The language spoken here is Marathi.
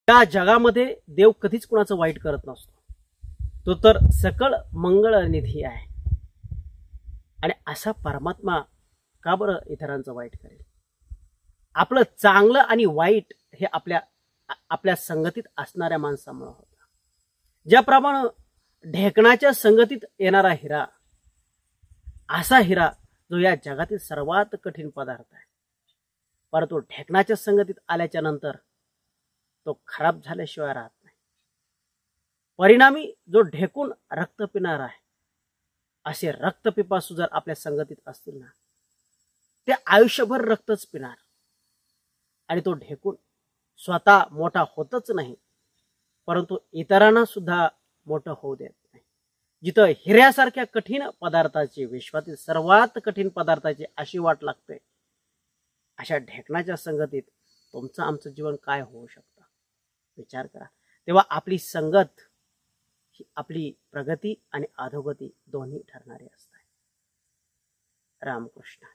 या जगामध्ये देव कधीच कुणाचं वाईट करत नसतो. तो तर सकळ मंगळ निधी आहे. आणि असा परमात्मा का बरं इतरांचं वाईट करेल? आपलं चांगलं आणि वाईट हे आपल्या संगतीत असणाऱ्या माणसामुळे होतं. ज्याप्रमाणे ढेकणाच्या संगतीत येणारा हिरा, असा हिरा जो या जगातील सर्वात कठीण पदार्थ आहे, परंतु ढेकणाच्या संगतीत आल्याच्या नंतर तो खराब झाल्याशिवाय राहत नाही. परिणामी जो ढेकून रक्त पिणार आहे, असे रक्तपिपासू जर आपल्या संगतीत असतील ना, ते आयुष्यभर रक्तच पिणार. आणि तो ढेकून स्वतः मोठा होतच नाही, परंतु इतरांना सुद्धा मोठं होऊ देत नाही. जिथं हिऱ्यासारख्या कठीण पदार्थाची, विश्वातील सर्वात कठीण पदार्थाची अशी वाट लागते, अशा ढेकणाच्या संगतीत तुमचं आमचं जीवन काय होऊ शकतं? विचार करा. तेव्हा आपली संगत ही आपली प्रगती आणि अधोगती दोन्ही ठरणारी असते. रामकृष्ण.